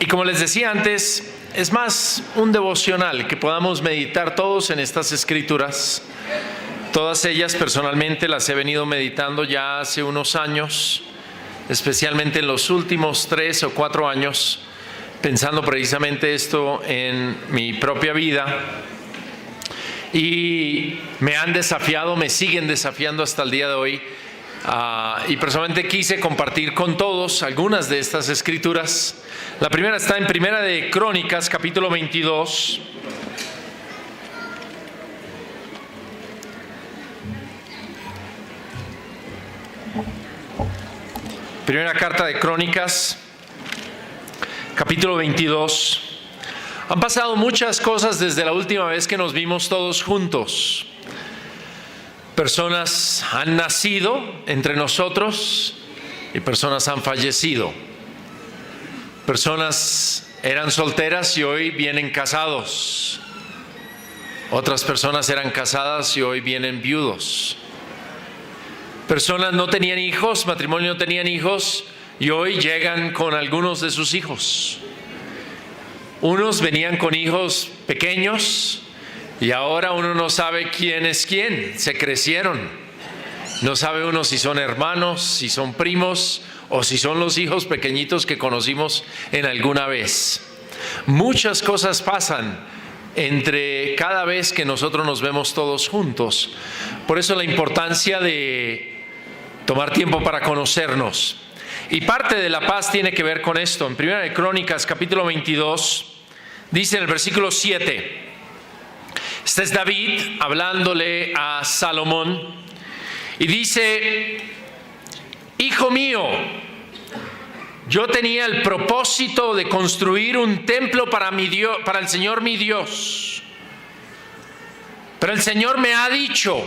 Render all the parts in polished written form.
Y como les decía antes, es más un devocional que podamos meditar todos en estas escrituras. Todas ellas personalmente las he venido meditando ya hace unos años, especialmente en los últimos 3 o 4 años, pensando precisamente esto en mi propia vida. Y me han desafiado, me siguen desafiando hasta el día de hoy. Y personalmente quise compartir con todos algunas de estas escrituras. La primera está en Primera de Crónicas, capítulo 22. Primera carta de Crónicas, capítulo 22. Han pasado muchas cosas desde la última vez que nos vimos todos juntos. Personas han nacido entre nosotros y personas han fallecido. Personas eran solteras y hoy vienen casados. Otras personas eran casadas y hoy vienen viudos. Personas no tenían hijos, matrimonio no tenían hijos y hoy llegan con algunos de sus hijos. Unos venían con hijos pequeños y ahora uno no sabe quién es quién, se crecieron. No sabe uno si son hermanos, si son primos o si son los hijos pequeñitos que conocimos en alguna vez. Muchas cosas pasan entre cada vez que nosotros nos vemos todos juntos. Por eso la importancia de tomar tiempo para conocernos. Y parte de la paz tiene que ver con esto. En Primera de Crónicas, capítulo 22, dice en el versículo 7. Este es David hablándole a Salomón. Y dice: Hijo mío, yo tenía el propósito de construir un templo para el Señor mi Dios. Pero el Señor me ha dicho: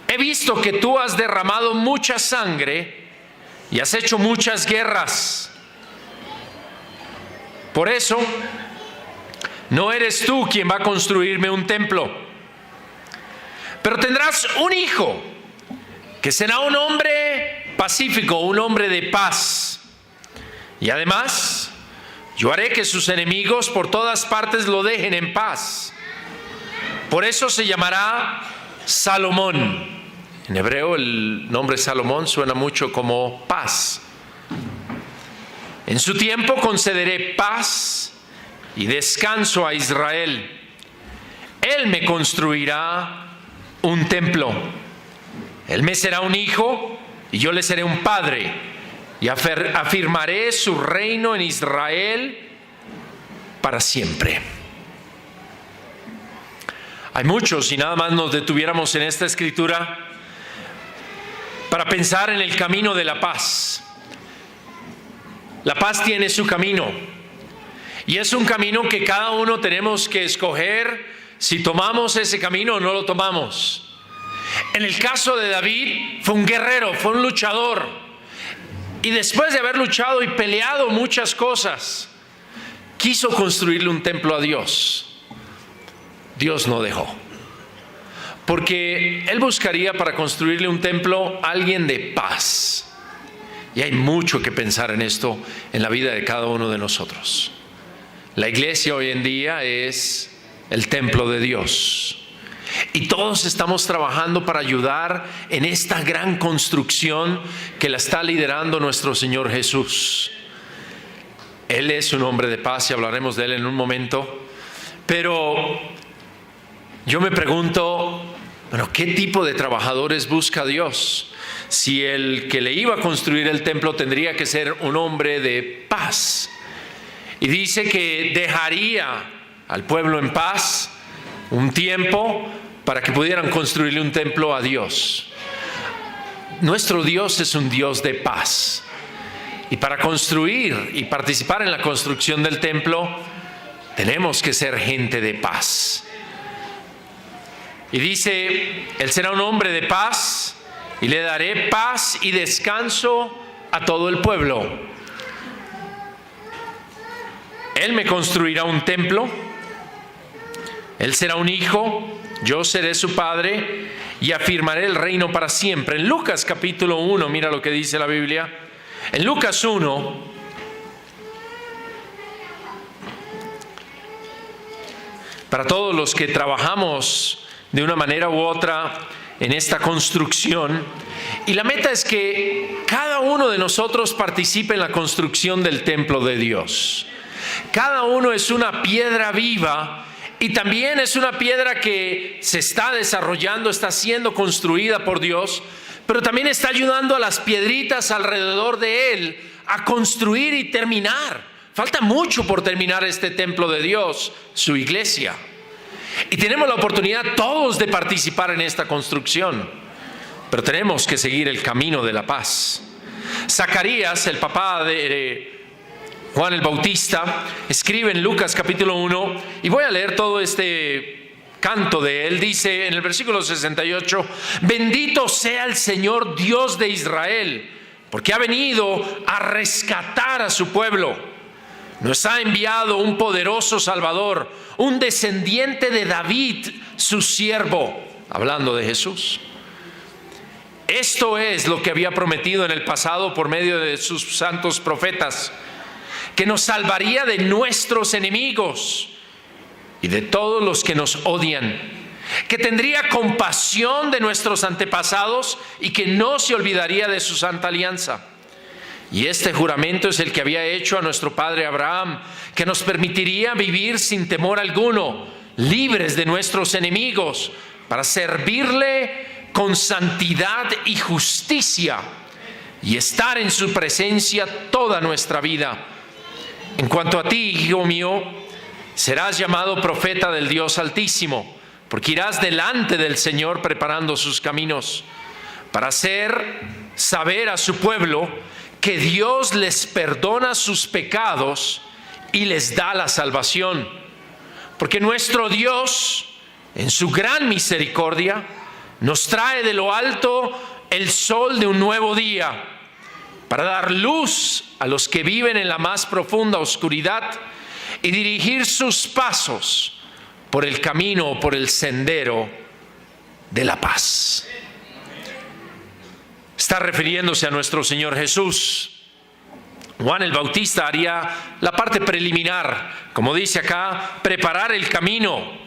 he visto que tú has derramado mucha sangre y has hecho muchas guerras. Por eso, no eres tú quien va a construirme un templo. Pero tendrás un hijo que será un hombre pacífico, un hombre de paz. Y además, yo haré que sus enemigos por todas partes lo dejen en paz. Por eso se llamará Salomón. En hebreo el nombre Salomón suena mucho como paz. En su tiempo concederé paz y descanso a Israel. Él me construirá un templo. Él me será un hijo y yo le seré un padre. Y afirmaré su reino en Israel para siempre. Hay muchos, si nada más nos detuviéramos en esta escritura para pensar en el camino de la paz. La paz tiene su camino y es un camino que cada uno tenemos que escoger si tomamos ese camino o no lo tomamos. En el caso de David, fue un guerrero, fue un luchador, y después de haber luchado y peleado muchas cosas, quiso construirle un templo a Dios. Dios no dejó, porque él buscaría para construirle un templo a alguien de paz. Y hay mucho que pensar en esto en la vida de cada uno de nosotros. La iglesia hoy en día es el templo de Dios. Y todos estamos trabajando para ayudar en esta gran construcción que la está liderando nuestro Señor Jesús. Él es un hombre de paz y hablaremos de él en un momento. Pero yo me pregunto, bueno, ¿qué tipo de trabajadores busca Dios? Si el que le iba a construir el templo tendría que ser un hombre de paz. Y dice que dejaría al pueblo en paz un tiempo para que pudieran construirle un templo a Dios. Nuestro Dios es un Dios de paz. Y para construir y participar en la construcción del templo, tenemos que ser gente de paz. Y dice, Él será un hombre de paz y le daré paz y descanso a todo el pueblo. Él me construirá un templo, él será un hijo, yo seré su padre y afirmaré el reino para siempre. En Lucas capítulo 1, mira lo que dice la Biblia. En Lucas 1, para todos los que trabajamos de una manera u otra en esta construcción. Y la meta es que cada uno de nosotros participe en la construcción del templo de Dios. Cada uno es una piedra viva y también es una piedra que se está desarrollando, está siendo construida por Dios, pero también está ayudando a las piedritas alrededor de él a construir y terminar. Falta mucho por terminar este templo de Dios, su iglesia. Y tenemos la oportunidad todos de participar en esta construcción, pero tenemos que seguir el camino de la paz. Zacarías, el papá de Juan el Bautista, escribe en Lucas capítulo 1, y voy a leer todo este canto de él. Dice en el versículo 68, bendito sea el Señor Dios de Israel, porque ha venido a rescatar a su pueblo. Nos ha enviado un poderoso Salvador, un descendiente de David, su siervo, hablando de Jesús. Esto es lo que había prometido en el pasado por medio de sus santos profetas, que nos salvaría de nuestros enemigos y de todos los que nos odian, que tendría compasión de nuestros antepasados y que no se olvidaría de su santa alianza. Y este juramento es el que había hecho a nuestro padre Abraham, que nos permitiría vivir sin temor alguno, libres de nuestros enemigos, para servirle con santidad y justicia y estar en su presencia toda nuestra vida. En cuanto a ti, hijo mío, serás llamado profeta del Dios Altísimo, porque irás delante del Señor preparando sus caminos, para hacer saber a su pueblo que Dios les perdona sus pecados y les da la salvación. Porque nuestro Dios, en su gran misericordia, nos trae de lo alto el sol de un nuevo día, para dar luz a los que viven en la más profunda oscuridad y dirigir sus pasos por el camino, por el sendero de la paz. Está refiriéndose a nuestro Señor Jesús. Juan el Bautista haría la parte preliminar, como dice acá, preparar el camino,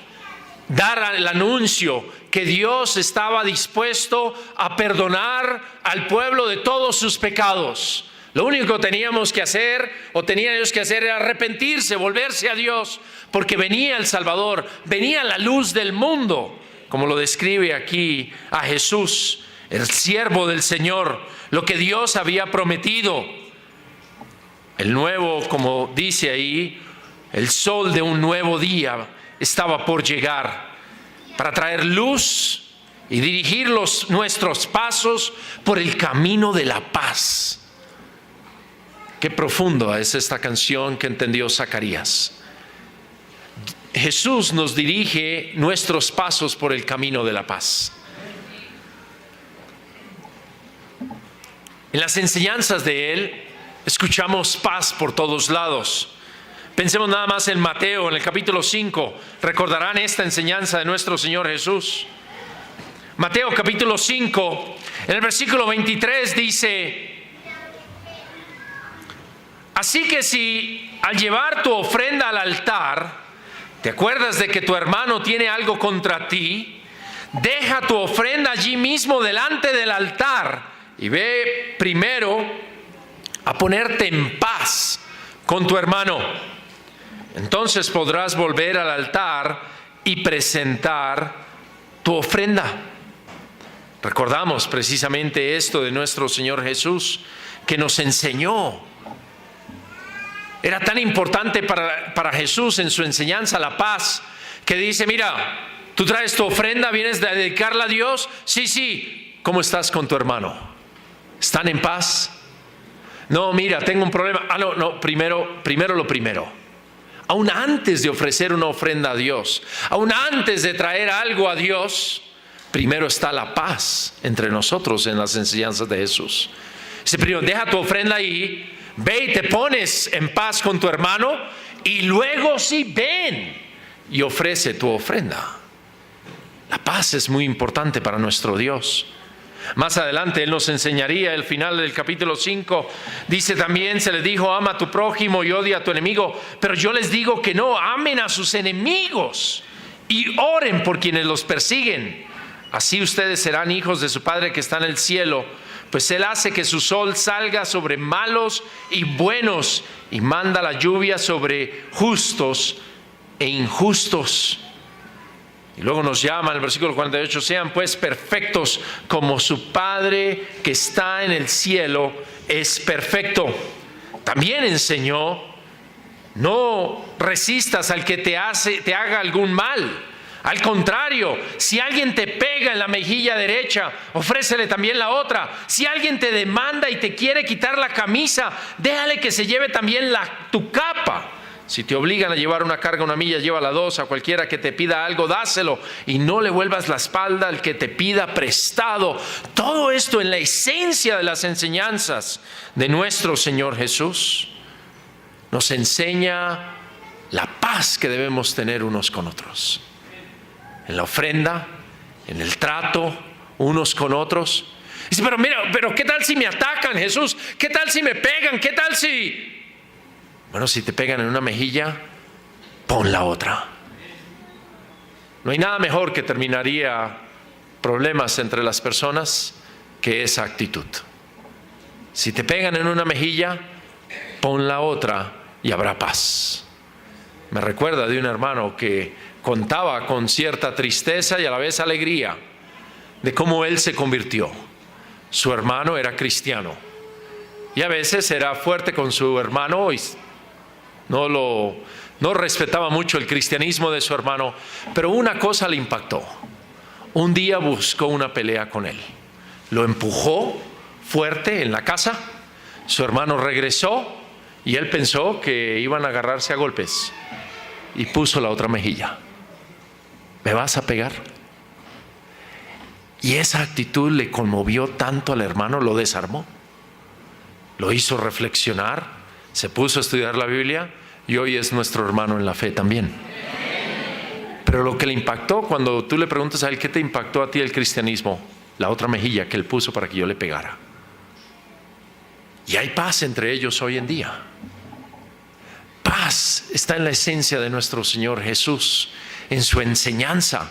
dar el anuncio que Dios estaba dispuesto a perdonar al pueblo de todos sus pecados. Lo único que teníamos que hacer, o tenían ellos que hacer, era arrepentirse, volverse a Dios, porque venía el Salvador, venía la luz del mundo, como lo describe aquí a Jesús, el siervo del Señor, lo que Dios había prometido. El nuevo, como dice ahí, el sol de un nuevo día estaba por llegar para traer luz y dirigir nuestros pasos por el camino de la paz. Qué profundo es esta canción que entendió Zacarías. Jesús nos dirige nuestros pasos por el camino de la paz. En las enseñanzas de Él escuchamos paz por todos lados. Pensemos nada más en Mateo, en el capítulo 5. Recordarán esta enseñanza de nuestro Señor Jesús. Mateo capítulo 5, en el versículo 23 dice: así que si al llevar tu ofrenda al altar, te acuerdas de que tu hermano tiene algo contra ti, deja tu ofrenda allí mismo delante del altar y ve primero a ponerte en paz con tu hermano. Entonces podrás volver al altar y presentar tu ofrenda. Recordamos precisamente esto de nuestro Señor Jesús, que nos enseñó. Era tan importante para Jesús en su enseñanza la paz, que dice: mira, tú traes tu ofrenda, vienes a dedicarla a Dios. Sí, ¿cómo estás con tu hermano? ¿Están en paz? No, mira, tengo un problema. No, primero lo primero. Aún antes de ofrecer una ofrenda a Dios, aún antes de traer algo a Dios, primero está la paz entre nosotros en las enseñanzas de Jesús. Dice: primero, deja tu ofrenda ahí, ve y te pones en paz con tu hermano, y luego sí, ven y ofrece tu ofrenda. La paz es muy importante para nuestro Dios. Más adelante Él nos enseñaría, el final del capítulo 5, dice también, se les dijo: ama a tu prójimo y odia a tu enemigo. Pero yo les digo que no, amen a sus enemigos y oren por quienes los persiguen. Así ustedes serán hijos de su Padre que está en el cielo, pues Él hace que su sol salga sobre malos y buenos y manda la lluvia sobre justos e injustos. Y luego nos llama en el versículo 48, sean pues perfectos como su Padre que está en el cielo es perfecto. También enseñó, no resistas al que te haga algún mal. Al contrario, si alguien te pega en la mejilla derecha, ofrécele también la otra. Si alguien te demanda y te quiere quitar la camisa, déjale que se lleve también tu capa. Si te obligan a llevar una carga 1 milla, llévala 2. A cualquiera que te pida algo, dáselo. Y no le vuelvas la espalda al que te pida prestado. Todo esto en la esencia de las enseñanzas de nuestro Señor Jesús nos enseña la paz que debemos tener unos con otros. En la ofrenda, en el trato unos con otros. Dice, pero ¿qué tal si me atacan, Jesús? ¿Qué tal si me pegan? ¿Qué tal si...? Bueno, si te pegan en una mejilla, pon la otra. No hay nada mejor que terminaría problemas entre las personas que esa actitud. Si te pegan en una mejilla, pon la otra y habrá paz. Me recuerda de un hermano que contaba con cierta tristeza y a la vez alegría de cómo él se convirtió. Su hermano era cristiano y a veces era fuerte con su hermano y no respetaba mucho el cristianismo de su hermano, pero una cosa le impactó. Un día buscó una pelea con él, lo empujó fuerte en la casa, su hermano regresó y él pensó que iban a agarrarse a golpes y puso la otra mejilla. ¿Me vas a pegar? Y esa actitud le conmovió tanto al hermano, lo desarmó, lo hizo reflexionar, se puso a estudiar la Biblia y hoy es nuestro hermano en la fe también. Pero lo que le impactó, cuando tú le preguntas a él, ¿qué te impactó a ti el cristianismo? La otra mejilla que él puso para que yo le pegara. Y hay paz entre ellos hoy en día. Paz está en la esencia de nuestro Señor Jesús, en su enseñanza.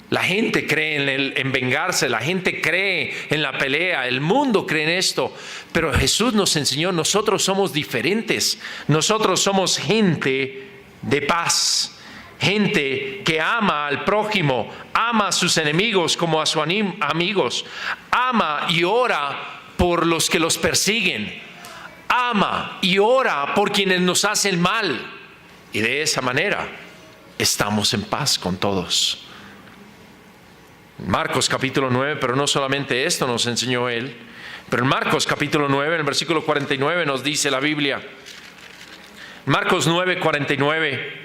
La gente cree en vengarse, la gente cree en la pelea, el mundo cree en esto, pero Jesús nos enseñó, nosotros somos diferentes, nosotros somos gente de paz, gente que ama al prójimo, ama a sus enemigos como a sus amigos, ama y ora por los que los persiguen, ama y ora por quienes nos hacen mal, y de esa manera estamos en paz con todos. Marcos capítulo 9, pero no solamente esto nos enseñó él, pero en Marcos capítulo 9, en el versículo 49 nos dice la Biblia, Marcos 9, 49,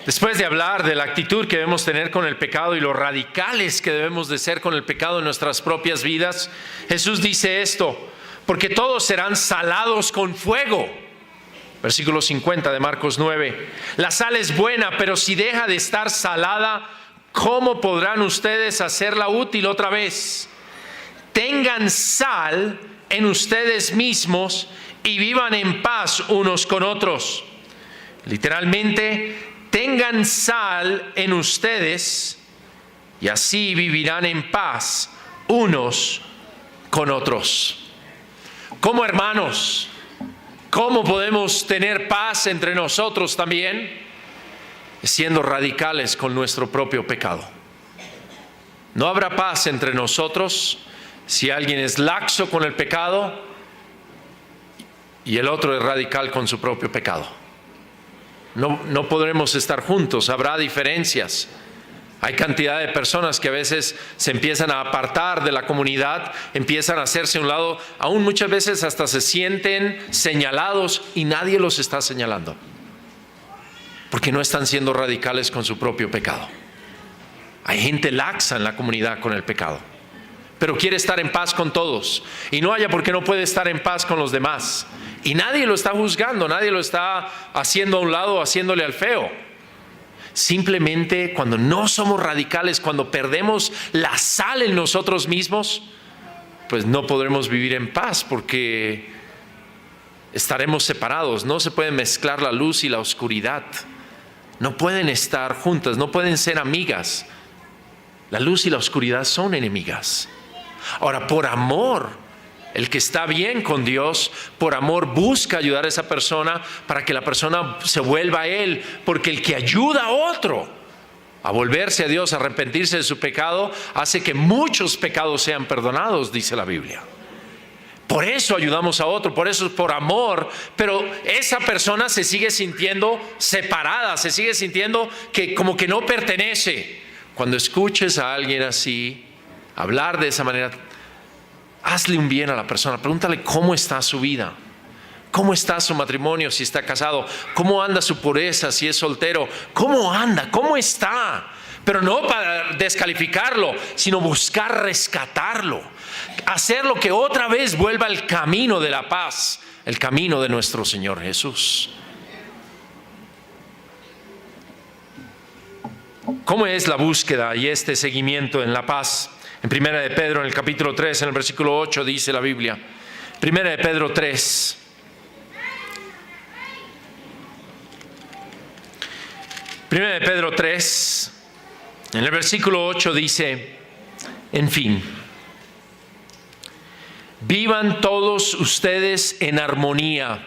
después de hablar de la actitud que debemos tener con el pecado y lo radicales que debemos de ser con el pecado en nuestras propias vidas, Jesús dice esto, porque todos serán salados con fuego. Versículo 50 de Marcos 9. La sal es buena, pero si deja de estar salada, ¿cómo podrán ustedes hacerla útil otra vez? Tengan sal en ustedes mismos y vivan en paz unos con otros. Literalmente, tengan sal en ustedes y así vivirán en paz unos con otros. Como hermanos, ¿cómo podemos tener paz entre nosotros también? Siendo radicales con nuestro propio pecado. No habrá paz entre nosotros si alguien es laxo con el pecado y el otro es radical con su propio pecado. No podremos estar juntos, habrá diferencias. Hay cantidad de personas que a veces se empiezan a apartar de la comunidad, empiezan a hacerse a un lado, aún muchas veces hasta se sienten señalados y nadie los está señalando, porque no están siendo radicales con su propio pecado. Hay gente laxa en la comunidad con el pecado, pero quiere estar en paz con todos y no haya por qué no puede estar en paz con los demás. Y nadie lo está juzgando, nadie lo está haciendo a un lado, haciéndole al feo. Simplemente cuando no somos radicales, cuando perdemos la sal en nosotros mismos, pues no podremos vivir en paz, porque estaremos separados. No se puede mezclar la luz y la oscuridad. No pueden estar juntas, no pueden ser amigas. La luz y la oscuridad son enemigas. Ahora, por amor, el que está bien con Dios, por amor busca ayudar a esa persona para que la persona se vuelva a Él, porque el que ayuda a otro a volverse a Dios, a arrepentirse de su pecado, hace que muchos pecados sean perdonados, dice la Biblia. Por eso ayudamos a otro, por eso es por amor, pero esa persona se sigue sintiendo separada, se sigue sintiendo que como que no pertenece. Cuando escuches a alguien así hablar de esa manera, hazle un bien a la persona, pregúntale cómo está su vida, cómo está su matrimonio si está casado, cómo anda su pureza si es soltero, cómo anda, cómo está. Pero no para descalificarlo, sino buscar rescatarlo, hacerlo que otra vez vuelva al camino de la paz, el camino de nuestro Señor Jesús. ¿Cómo es la búsqueda y este seguimiento en la paz? En 1 de Pedro, en el capítulo 3, en el versículo 8, dice la Biblia. 1 de Pedro 3. 1 de Pedro 3, en el versículo 8 dice: en fin, vivan todos ustedes en armonía,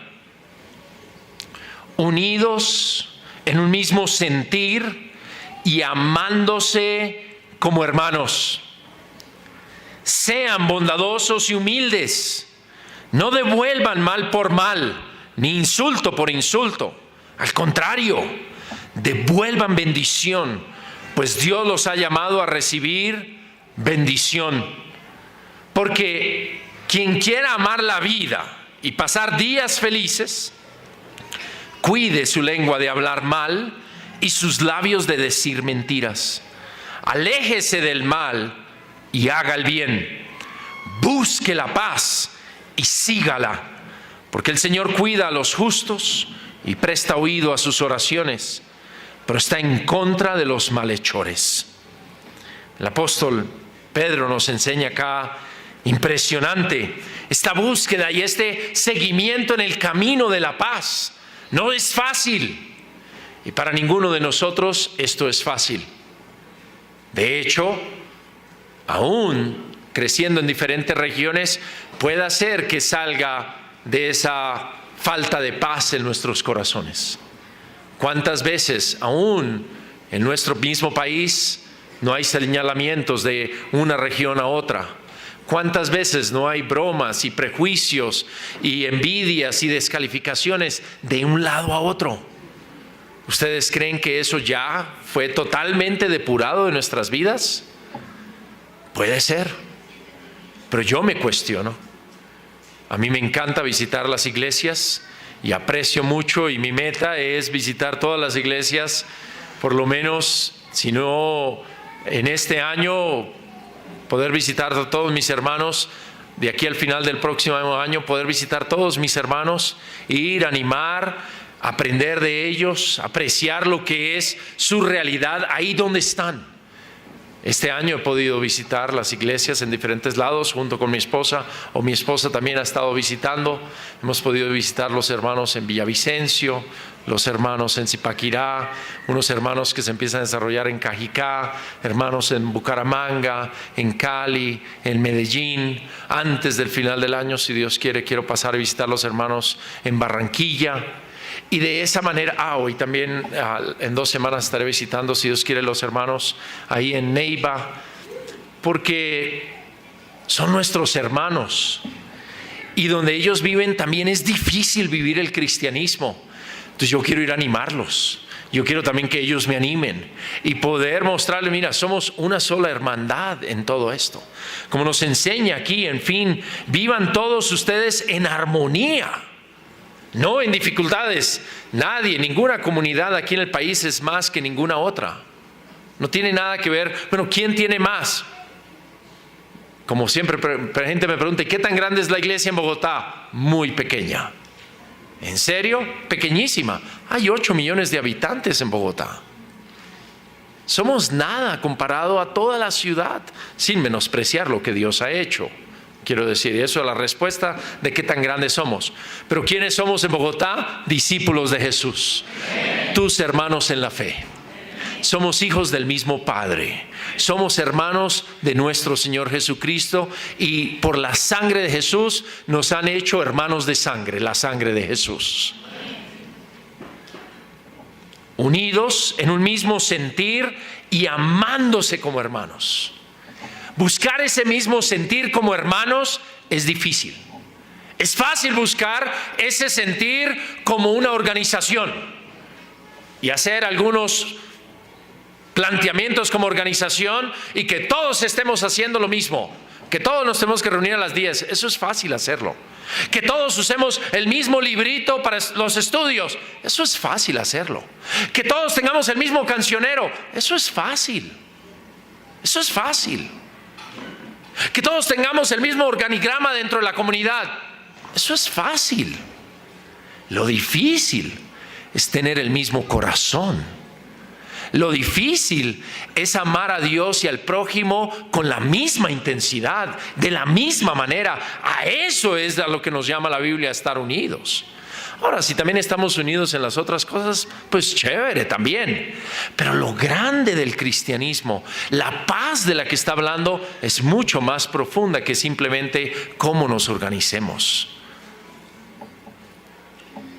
unidos en un mismo sentir y amándose como hermanos. Sean bondadosos y humildes, no devuelvan mal por mal, ni insulto por insulto. Al contrario, devuelvan bendición, pues Dios los ha llamado a recibir bendición. Porque quien quiera amar la vida y pasar días felices, cuide su lengua de hablar mal y sus labios de decir mentiras. Aléjese del mal y haga el bien. Busque la paz y sígala, porque el Señor cuida a los justos y presta oído a sus oraciones, pero está en contra de los malhechores. El apóstol Pedro nos enseña acá, impresionante, esta búsqueda y este seguimiento en el camino de la paz. No es fácil, y para ninguno de nosotros esto es fácil. De hecho, aún creciendo en diferentes regiones, puede hacer que salga de esa falta de paz en nuestros corazones. ¿Cuántas veces aún en nuestro mismo país no hay señalamientos de una región a otra? ¿Cuántas veces no hay bromas y prejuicios y envidias y descalificaciones de un lado a otro? ¿Ustedes creen que eso ya fue totalmente depurado de nuestras vidas? Puede ser, pero yo me cuestiono. A mí me encanta visitar las iglesias y aprecio mucho, y mi meta es visitar todas las iglesias, por lo menos, si no en este año, poder visitar a todos mis hermanos, de aquí al final del próximo año, poder visitar todos mis hermanos, ir, animar, aprender de ellos, apreciar lo que es su realidad ahí donde están. Este año he podido visitar las iglesias en diferentes lados junto con mi esposa, o mi esposa también ha estado visitando. Hemos podido visitar los hermanos en Villavicencio, los hermanos en Zipaquirá, unos hermanos que se empiezan a desarrollar en Cajicá, hermanos en Bucaramanga, en Cali, en Medellín. Antes del final del año, si Dios quiere, quiero pasar a visitar los hermanos en Barranquilla. Y de esa manera, hoy también en 2 semanas estaré visitando, si Dios quiere, los hermanos ahí en Neiva, porque son nuestros hermanos. Y donde ellos viven también es difícil vivir el cristianismo. Entonces yo quiero ir a animarlos. Yo quiero también que ellos me animen y poder mostrarles, mira, somos una sola hermandad en todo esto. Como nos enseña aquí, en fin, vivan todos ustedes en armonía. No en dificultades. Nadie, ninguna comunidad aquí en el país es más que ninguna otra. No tiene nada que ver, bueno, ¿quién tiene más? Como siempre, gente me pregunta, ¿qué tan grande es la iglesia en Bogotá? Muy pequeña. ¿En serio? Pequeñísima. Hay 8 millones de habitantes en Bogotá. Somos nada comparado a toda la ciudad, sin menospreciar lo que Dios ha hecho. quiero decir. Eso es la respuesta de qué tan grandes somos. Pero ¿quiénes somos en Bogotá? Discípulos de Jesús. Tus hermanos en la fe. Somos hijos del mismo Padre. Somos hermanos de nuestro Señor Jesucristo y por la sangre de Jesús nos han hecho hermanos de sangre, la sangre de Jesús. Unidos en un mismo sentir y amándose como hermanos. Buscar ese mismo sentir como hermanos es difícil. Es fácil buscar ese sentir como una organización y hacer algunos planteamientos como organización y que todos estemos haciendo lo mismo, que todos nos tenemos que reunir a las 10. Eso es fácil hacerlo. Que todos usemos el mismo librito para los estudios. Eso es fácil hacerlo. Que todos tengamos el mismo cancionero. Eso es fácil. Eso es fácil. Que todos tengamos el mismo organigrama dentro de la comunidad. Eso es fácil. Lo difícil es tener el mismo corazón. Lo difícil es amar a Dios y al prójimo con la misma intensidad, de la misma manera. A eso es a lo que nos llama la Biblia, estar unidos. Ahora, si también estamos unidos en las otras cosas, pues chévere también. Pero lo grande del cristianismo, la paz de la que está hablando, es mucho más profunda que simplemente cómo nos organicemos.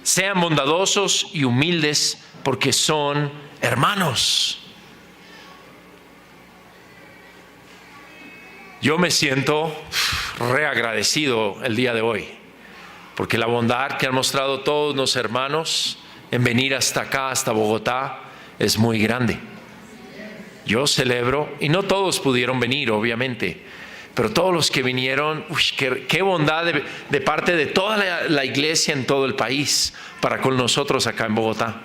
Sean bondadosos y humildes porque son hermanos. Yo me siento reagradecido el día de hoy, porque la bondad que han mostrado todos los hermanos en venir hasta acá, hasta Bogotá, es muy grande. Yo celebro, y no todos pudieron venir, obviamente, pero todos los que vinieron, qué bondad de parte de toda la iglesia en todo el país para con nosotros acá en Bogotá.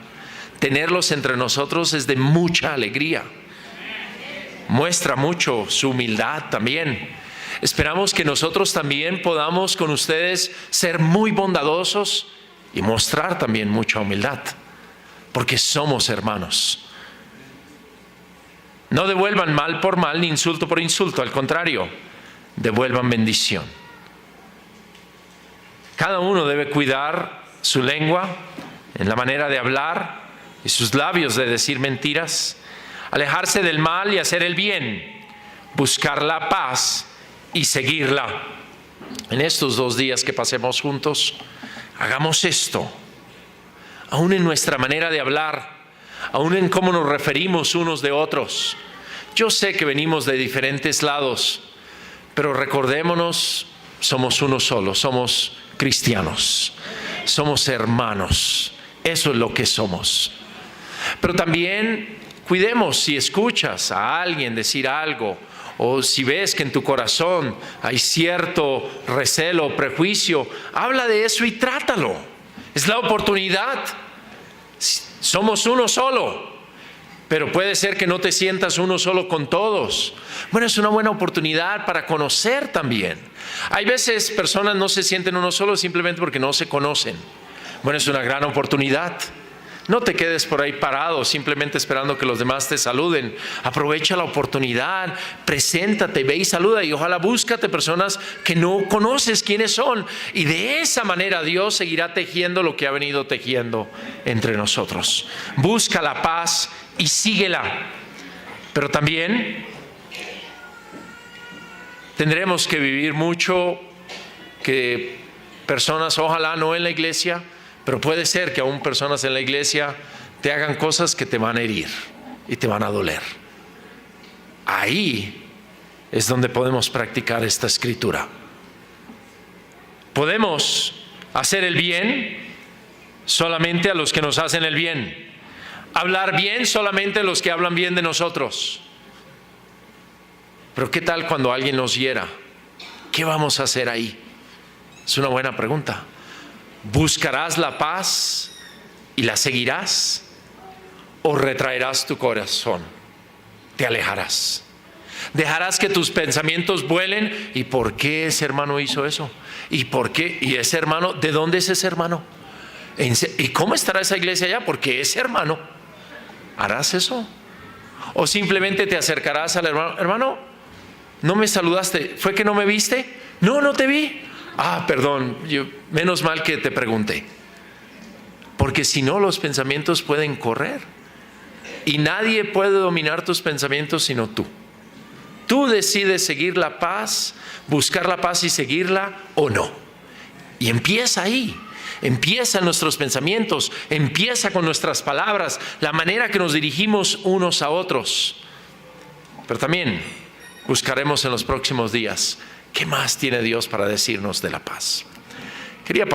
Tenerlos entre nosotros es de mucha alegría. Muestra mucho su humildad también. Esperamos que nosotros también podamos con ustedes ser muy bondadosos y mostrar también mucha humildad, porque somos hermanos. No devuelvan mal por mal ni insulto por insulto, al contrario, devuelvan bendición. Cada uno debe cuidar su lengua en la manera de hablar y sus labios de decir mentiras, alejarse del mal y hacer el bien, buscar la paz y seguirla. En estos 2 días que pasemos juntos, hagamos esto, aún en nuestra manera de hablar, aún en cómo nos referimos unos de otros. Yo sé que venimos de diferentes lados, pero recordémonos, somos uno solo, somos cristianos, somos hermanos, eso es lo que somos. Pero también cuidemos si escuchas a alguien decir algo o si ves que en tu corazón hay cierto recelo o prejuicio, habla de eso y trátalo. Es la oportunidad. Somos uno solo, pero puede ser que no te sientas uno solo con todos. Bueno, es una buena oportunidad para conocer también. Hay veces personas no se sienten uno solo simplemente porque no se conocen. Bueno, es una gran oportunidad. No te quedes por ahí parado simplemente esperando que los demás te saluden. Aprovecha la oportunidad, preséntate, ve y saluda, y ojalá búscate personas que no conoces quiénes son, y de esa manera Dios seguirá tejiendo lo que ha venido tejiendo entre nosotros. Busca la paz y síguela. Pero también tendremos que vivir mucho que personas, ojalá no en la iglesia, pero puede ser que aún personas en la iglesia te hagan cosas que te van a herir y te van a doler. Ahí es donde podemos practicar esta escritura. Podemos hacer el bien solamente a los que nos hacen el bien. Hablar bien solamente a los que hablan bien de nosotros. Pero ¿qué tal cuando alguien nos hiera? ¿Qué vamos a hacer ahí? Es una buena pregunta. ¿Buscarás la paz y la seguirás? ¿O retraerás tu corazón? ¿Te alejarás? ¿Dejarás que tus pensamientos vuelen? ¿Y por qué ese hermano hizo eso? ¿Y por qué? ¿Y ese hermano? ¿De dónde es ese hermano? ¿Y cómo estará esa iglesia allá? Porque ese hermano. ¿Harás eso? ¿O simplemente te acercarás al hermano? Hermano, ¿no me saludaste? ¿Fue que no me viste? No, no te vi. Ah, perdón, menos mal que te pregunté. Porque si no, los pensamientos pueden correr. Y nadie puede dominar tus pensamientos sino tú. Tú decides seguir la paz, buscar la paz y seguirla o no. Y empieza ahí. Empieza en nuestros pensamientos, empieza con nuestras palabras, la manera que nos dirigimos unos a otros. Pero también buscaremos en los próximos días qué más tiene Dios para decirnos de la paz. Quería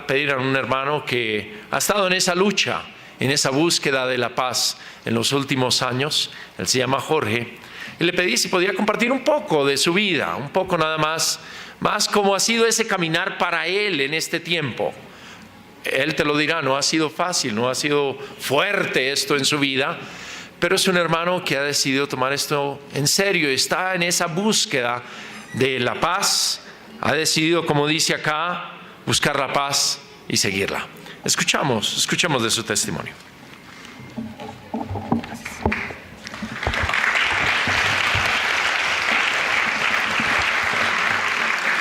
pedir a un hermano que ha estado en esa lucha, en esa búsqueda de la paz en los últimos años. Él se llama Jorge. Y le pedí si podía compartir un poco de su vida, un poco nada más cómo ha sido ese caminar para él en este tiempo. Él te lo dirá, no ha sido fácil, no ha sido fuerte esto en su vida, pero es un hermano que ha decidido tomar esto en serio, está en esa búsqueda de la paz, ha decidido, como dice acá, buscar la paz y seguirla. Escuchamos de su testimonio.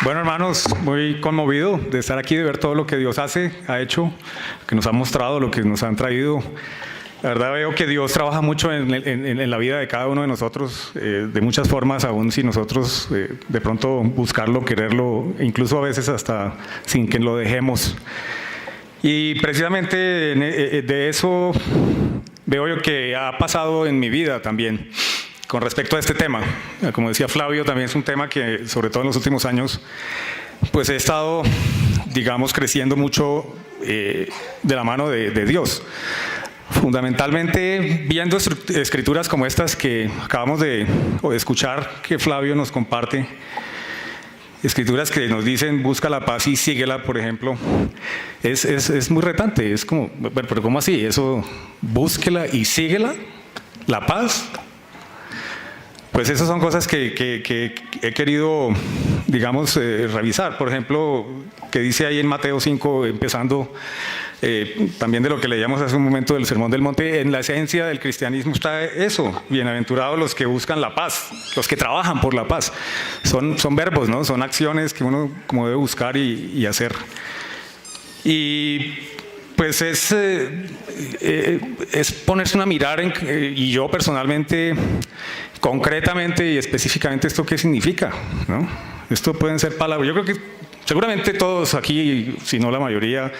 Bueno, hermanos, muy conmovido de estar aquí, de ver todo lo que Dios ha hecho, que nos ha mostrado, lo que nos han traído. La verdad veo que Dios trabaja mucho en la vida de cada uno de nosotros, de muchas formas, aún si nosotros de pronto buscarlo, quererlo, incluso a veces hasta sin que lo dejemos. Y precisamente de eso veo yo que ha pasado en mi vida también. Con respecto a este tema, como decía Flavio, también es un tema que, sobre todo en los últimos años, pues he estado, digamos, creciendo mucho de la mano de Dios. Fundamentalmente viendo escrituras como estas que acabamos de escuchar que Flavio nos comparte, escrituras que nos dicen busca la paz y síguela, por ejemplo, es muy retante, es como, pero ¿cómo así? Eso, búsquela y síguela, la paz. Pues esas son cosas que he querido, digamos, revisar. Por ejemplo, que dice ahí en Mateo 5, empezando también de lo que leíamos hace un momento del Sermón del Monte, en la esencia del cristianismo está eso: bienaventurados los que buscan la paz, los que trabajan por la paz. Son verbos, ¿no? Son acciones que uno como debe buscar y hacer. Y pues es ponerse a mirar, y yo personalmente, concretamente y específicamente, ¿esto qué significa? ¿No? Esto pueden ser palabras. Yo creo que seguramente todos aquí, si no la mayoría,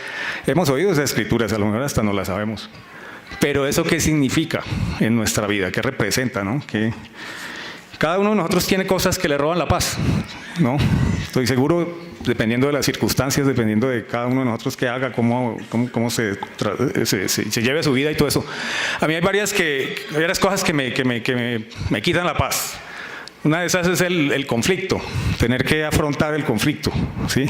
hemos oído esas escrituras, a lo mejor hasta no las sabemos. Pero ¿eso qué significa en nuestra vida? ¿Qué representa? ¿No? Que cada uno de nosotros tiene cosas que le roban la paz, ¿no? Estoy seguro, dependiendo de las circunstancias, dependiendo de cada uno de nosotros que haga, cómo se lleve su vida y todo eso. A mí hay varias cosas que me quitan la paz. Una de esas es el conflicto, tener que afrontar el conflicto, ¿sí?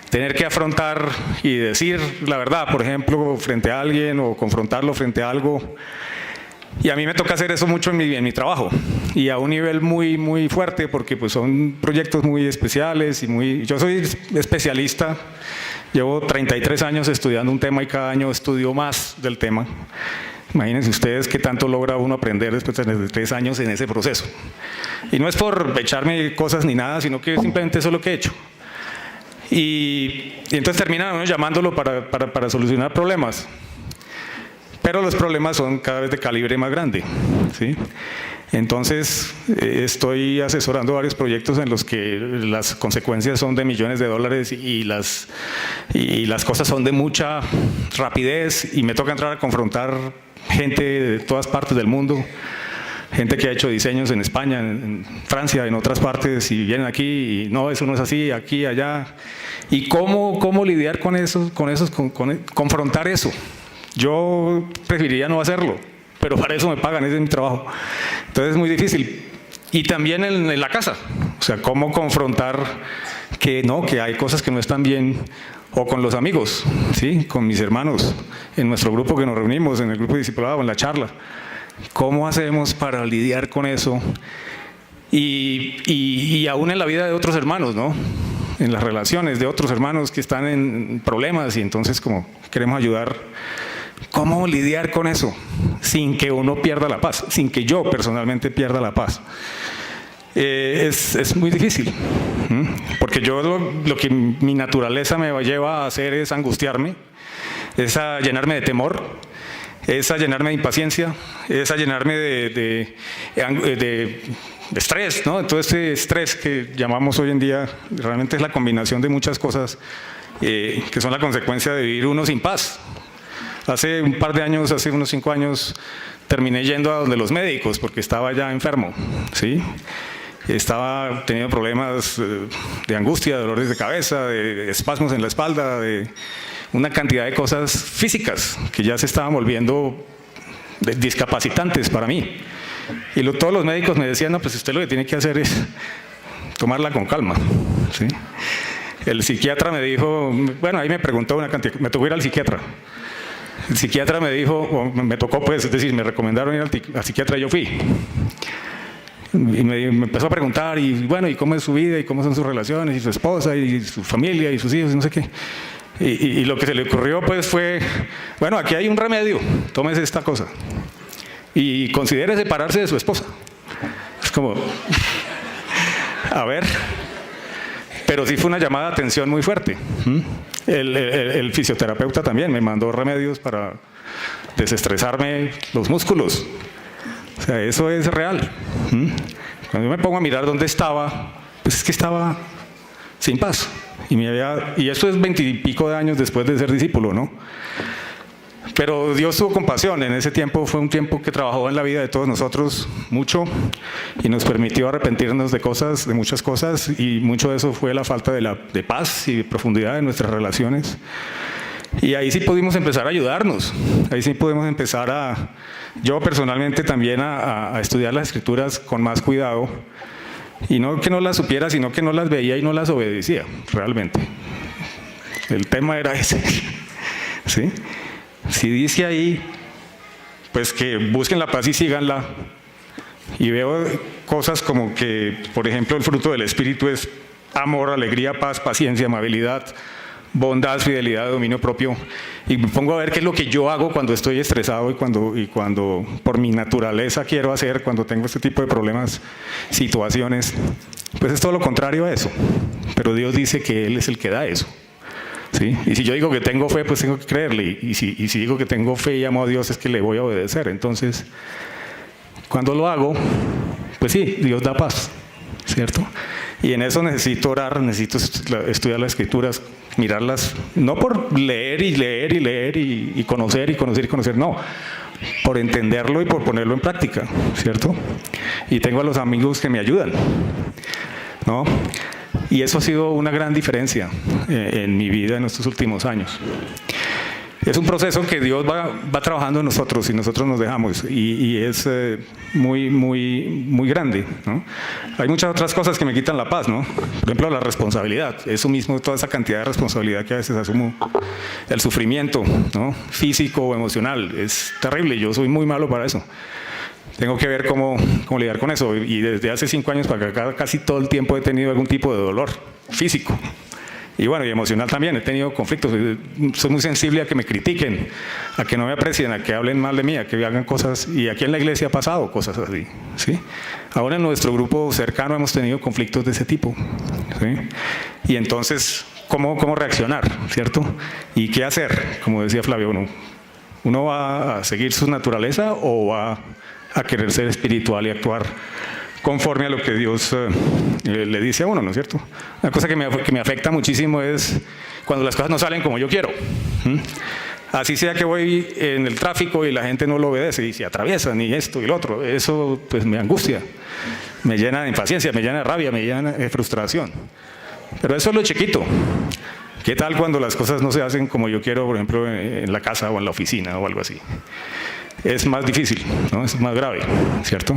Tener que afrontar y decir la verdad, por ejemplo, frente a alguien, o confrontarlo frente a algo. Y a mí me toca hacer eso mucho en mi trabajo, y a un nivel muy, muy fuerte, porque pues son proyectos muy especiales y yo soy especialista, llevo 33 años estudiando un tema y cada año estudio más del tema. Imagínense ustedes qué tanto logra uno aprender después de 33 años en ese proceso. Y no es por echarme cosas ni nada, sino que simplemente eso es lo que he hecho. Y entonces terminan uno llamándolo para solucionar problemas. Pero los problemas son cada vez de calibre más grande, ¿sí? Entonces estoy asesorando varios proyectos en los que las consecuencias son de millones de dólares y las cosas son de mucha rapidez, y me toca entrar a confrontar gente de todas partes del mundo, gente que ha hecho diseños en España, en Francia, en otras partes, y vienen aquí y no, eso no es así, aquí, allá. ¿Y cómo lidiar con eso, confrontar eso? Yo preferiría no hacerlo, pero para eso me pagan, ese es mi trabajo. Entonces es muy difícil. Y también en la casa, o sea, cómo confrontar que hay cosas que no están bien, o con los amigos, ¿sí? Con mis hermanos, en nuestro grupo que nos reunimos, en el grupo de discipulado, en la charla. ¿Cómo hacemos para lidiar con eso? Y aún en la vida de otros hermanos, ¿no? En las relaciones de otros hermanos que están en problemas, y entonces como queremos ayudar. ¿Cómo lidiar con eso sin que uno pierda la paz? Sin que yo personalmente pierda la paz. es muy difícil. Porque yo lo que mi naturaleza me lleva a hacer es angustiarme, es a llenarme de temor, es a llenarme de impaciencia, es a llenarme de estrés, ¿no? Todo este estrés que llamamos hoy en día realmente es la combinación de muchas cosas que son la consecuencia de vivir uno sin paz. Hace un par de años, hace unos 5 años, terminé yendo a donde los médicos porque estaba ya enfermo, ¿sí? Estaba teniendo problemas de angustia, de dolores de cabeza, de espasmos en la espalda, de una cantidad de cosas físicas que ya se estaban volviendo discapacitantes para mí. Y todos los médicos me decían, no, pues usted lo que tiene que hacer es tomarla con calma, ¿sí? El psiquiatra me dijo, bueno, ahí me preguntó una cantidad, me tocó ir al psiquiatra. El psiquiatra me dijo, o me tocó pues, es decir, me recomendaron ir al psiquiatra y yo fui. Y me empezó a preguntar, y bueno, ¿y cómo es su vida? ¿Y cómo son sus relaciones? ¿Y su esposa? ¿Y su familia? ¿Y sus hijos? Y no sé qué. Y lo que se le ocurrió pues fue, bueno, aquí hay un remedio, tómese esta cosa. Y considere separarse de su esposa. Es como, a ver. Pero sí fue una llamada de atención muy fuerte. El fisioterapeuta también me mandó remedios para desestresarme los músculos. O sea, eso es real. Cuando yo me pongo a mirar dónde estaba, pues es que estaba sin paz. Y eso es 20 y pico de años después de ser discípulo, ¿no? Pero Dios tuvo compasión. En ese tiempo fue un tiempo que trabajó en la vida de todos nosotros mucho y nos permitió arrepentirnos de muchas cosas, y mucho de eso fue la falta de paz y de profundidad en nuestras relaciones. Y ahí sí pudimos empezar a ayudarnos. Ahí sí pudimos empezar yo personalmente también a estudiar las Escrituras con más cuidado. Y no que no las supiera, sino que no las veía y no las obedecía, realmente. El tema era ese. ¿Sí? Si dice ahí, pues que busquen la paz y síganla, y veo cosas como que, por ejemplo, el fruto del Espíritu es amor, alegría, paz, paciencia, amabilidad, bondad, fidelidad, dominio propio, y me pongo a ver qué es lo que yo hago cuando estoy estresado y cuando por mi naturaleza quiero hacer, cuando tengo este tipo de problemas, situaciones, pues es todo lo contrario a eso. Pero Dios dice que Él es el que da eso. ¿Sí? Y si yo digo que tengo fe, pues tengo que creerle. Y si digo que tengo fe y amo a Dios, es que le voy a obedecer. Entonces, cuando lo hago, pues sí, Dios da paz, ¿cierto? Y en eso necesito orar, necesito estudiar las Escrituras, mirarlas, no por leer y leer y leer y conocer y conocer y conocer, no, por entenderlo y por ponerlo en práctica, ¿cierto? Y tengo a los amigos que me ayudan, ¿no? Y eso ha sido una gran diferencia en mi vida en estos últimos años. Es un proceso que Dios va trabajando en nosotros y nosotros nos dejamos, y es muy grande, ¿no? Hay muchas otras cosas que me quitan la paz, ¿no? Por ejemplo, la responsabilidad, eso mismo, toda esa cantidad de responsabilidad que a veces asumo, el sufrimiento, ¿no? Físico o emocional, es terrible, yo soy muy malo para eso. Tengo que ver cómo lidiar con eso, y desde hace 5 años para acá casi todo el tiempo he tenido algún tipo de dolor físico. Y bueno, y emocional también, he tenido conflictos, soy muy sensible a que me critiquen, a que no me aprecien, a que hablen mal de mí, a que hagan cosas, y aquí en la iglesia ha pasado cosas así, ¿sí? Ahora en nuestro grupo cercano hemos tenido conflictos de ese tipo, ¿sí? Y entonces, ¿cómo reaccionar, cierto? ¿Y qué hacer? Como decía Flavio, ¿uno va a seguir su naturaleza o va a querer ser espiritual y actuar conforme a lo que Dios le dice a uno, ¿no es cierto? Una cosa que me afecta muchísimo es cuando las cosas no salen como yo quiero. Así sea que voy en el tráfico y la gente no lo obedece y se atraviesan y esto y lo otro, eso pues me angustia, me llena de impaciencia, me llena de rabia, me llena de frustración. Pero eso es lo chiquito. ¿Qué tal cuando las cosas no se hacen como yo quiero, por ejemplo, en la casa o en la oficina o algo así? Es más difícil, ¿no? Es más grave, ¿cierto?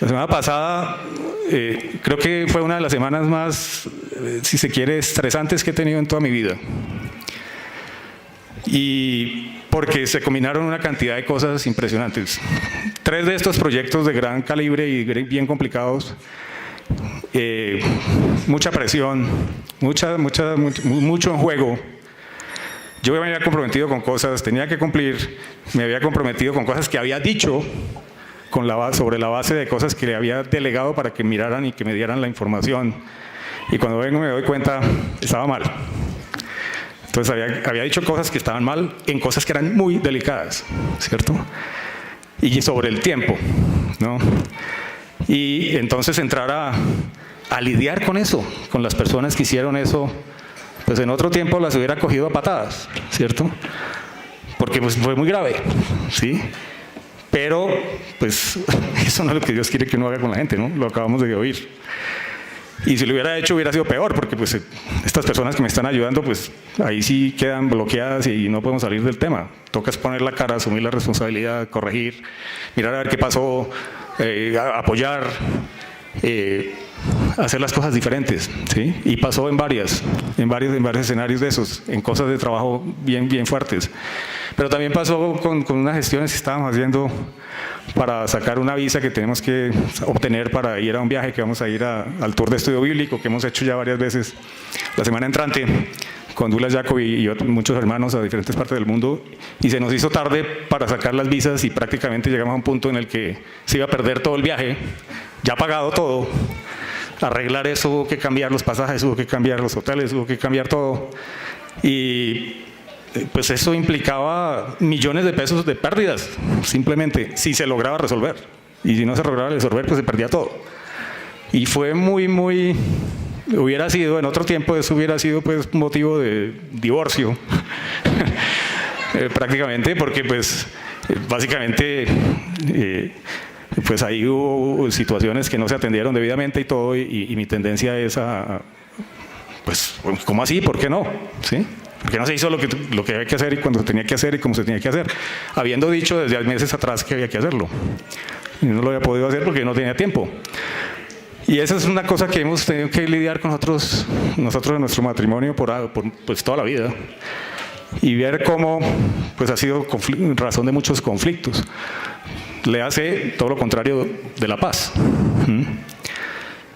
La semana pasada creo que fue una de las semanas más, si se quiere, estresantes que he tenido en toda mi vida. Y porque se combinaron una cantidad de cosas impresionantes. 3 de estos proyectos de gran calibre y bien complicados, mucha presión, mucho en juego. Yo me había comprometido con cosas, tenía que cumplir, me había comprometido con cosas que había dicho sobre la base de cosas que le había delegado para que miraran y que me dieran la información. Y cuando vengo me doy cuenta, estaba mal. Entonces había dicho cosas que estaban mal en cosas que eran muy delicadas, ¿cierto? Y sobre el tiempo, ¿no? Y entonces entrar a lidiar con eso, con las personas que hicieron eso, pues en otro tiempo las hubiera cogido a patadas, ¿cierto? Porque pues fue muy grave, ¿sí? Pero pues eso no es lo que Dios quiere que uno haga con la gente, ¿no? Lo acabamos de oír. Y si lo hubiera hecho hubiera sido peor, porque pues estas personas que me están ayudando, pues ahí sí quedan bloqueadas y no podemos salir del tema. Toca poner la cara, asumir la responsabilidad, corregir, mirar a ver qué pasó, apoyar, hacer las cosas diferentes, ¿sí? Y pasó en varios escenarios de esos, en cosas de trabajo bien fuertes. Pero también pasó con unas gestiones que estábamos haciendo para sacar una visa que tenemos que obtener para ir a un viaje que vamos a ir al Tour de Estudio Bíblico, que hemos hecho ya varias veces la semana entrante, con Douglas Jacob y muchos hermanos a diferentes partes del mundo, y se nos hizo tarde para sacar las visas y prácticamente llegamos a un punto en el que se iba a perder todo el viaje, ya pagado todo. Arreglar eso, hubo que cambiar los pasajes, hubo que cambiar los hoteles, hubo que cambiar todo, y pues eso implicaba millones de pesos de pérdidas, simplemente, si se lograba resolver. Y si no se lograba resolver, pues se perdía todo. Y fue hubiera sido, en otro tiempo, eso hubiera sido pues motivo de divorcio, prácticamente, porque pues básicamente pues ahí hubo situaciones que no se atendieron debidamente y todo, y mi tendencia es pues, ¿cómo así? ¿Por qué no? ¿Sí? Porque no se hizo lo que había que hacer y cuando se tenía que hacer y como se tenía que hacer, habiendo dicho desde meses atrás que había que hacerlo. Y no lo había podido hacer porque no tenía tiempo. Y esa es una cosa que hemos tenido que lidiar con nosotros en nuestro matrimonio por pues, toda la vida. Y ver cómo pues, ha sido razón de muchos conflictos. Le hace todo lo contrario de la paz.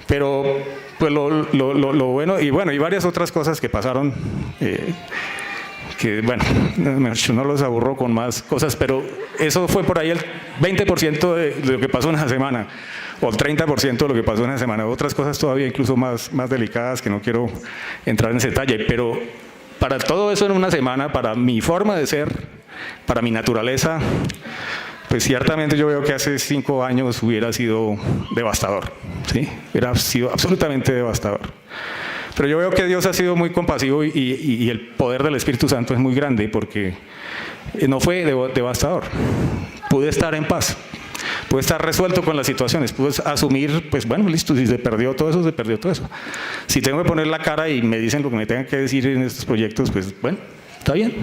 Pero pues lo bueno, y varias otras cosas que pasaron, que bueno, no los aburro con más cosas, pero eso fue por ahí el 20% de lo que pasó en esa semana, o el 30% de lo que pasó en esa semana. Otras cosas todavía incluso más delicadas que no quiero entrar en ese detalle, pero para todo eso en una semana, para mi forma de ser, para mi naturaleza, pues ciertamente yo veo que hace 5 años hubiera sido devastador, ¿sí? Hubiera sido absolutamente devastador. Pero yo veo que Dios ha sido muy compasivo y el poder del Espíritu Santo es muy grande porque no fue devastador. Pude estar en paz, pude estar resuelto con las situaciones, pude asumir, pues bueno, listo, si se perdió todo eso, se perdió todo eso. Si tengo que poner la cara y me dicen lo que me tengan que decir en estos proyectos, pues bueno, está bien.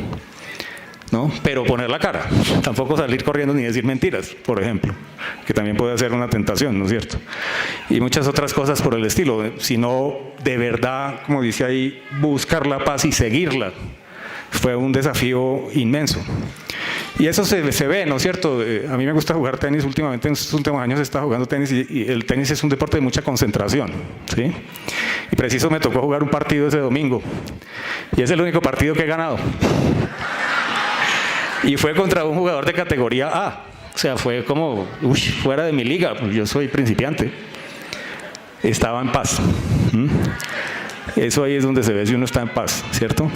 ¿No? Pero poner la cara, tampoco salir corriendo ni decir mentiras, por ejemplo, que también puede ser una tentación, ¿no es cierto? Y muchas otras cosas por el estilo, sino de verdad, como dice ahí, buscar la paz y seguirla. Fue un desafío inmenso. Y eso se ve, ¿no es cierto? A mí me gusta jugar tenis, últimamente en estos últimos años he estado jugando tenis y el tenis es un deporte de mucha concentración, ¿sí? Y preciso me tocó jugar un partido ese domingo y es el único partido que he ganado. Y fue contra un jugador de categoría A. O sea, fue como, fuera de mi liga, pues yo soy principiante. Estaba en paz. Eso ahí es donde se ve si uno está en paz, ¿cierto?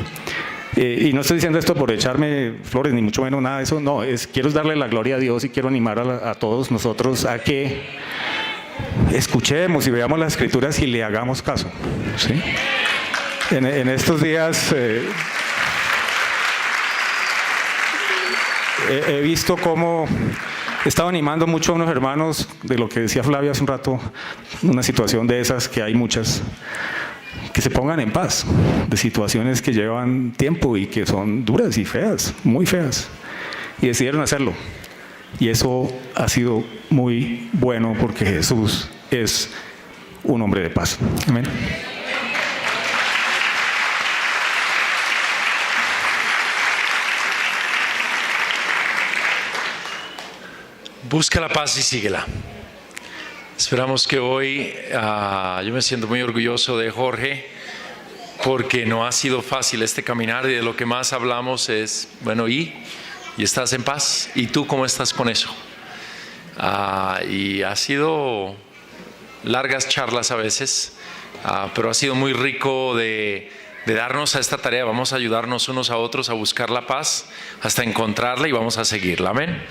Y no estoy diciendo esto por echarme flores, ni mucho menos nada de eso. No, quiero darle la gloria a Dios y quiero animar a todos nosotros a que escuchemos y veamos las Escrituras y le hagamos caso, ¿sí? En estos días... he visto cómo he estado animando mucho a unos hermanos de lo que decía Flavia hace un rato, una situación de esas que hay muchas, que se pongan en paz, de situaciones que llevan tiempo y que son duras y feas, muy feas, y decidieron hacerlo. Y eso ha sido muy bueno porque Jesús es un hombre de paz. Amén. Busca la paz y síguela. Esperamos que hoy, yo me siento muy orgulloso de Jorge, porque no ha sido fácil este caminar y de lo que más hablamos es, bueno, ¿y estás en paz? ¿Y tú cómo estás con eso? y ha sido largas charlas a veces, pero ha sido muy rico de darnos a esta tarea. Vamos a ayudarnos unos a otros a buscar la paz hasta encontrarla y vamos a seguirla. Amén.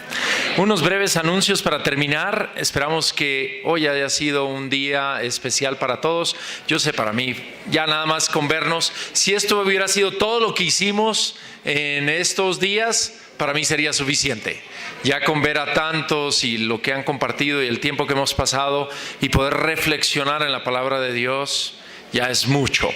Unos breves anuncios para terminar. Esperamos que hoy haya sido un día especial para todos. Yo sé, para mí, ya nada más con vernos, si esto hubiera sido todo lo que hicimos en estos días, para mí sería suficiente. Ya con ver a tantos y lo que han compartido y el tiempo que hemos pasado y poder reflexionar en la palabra de Dios, ya es mucho.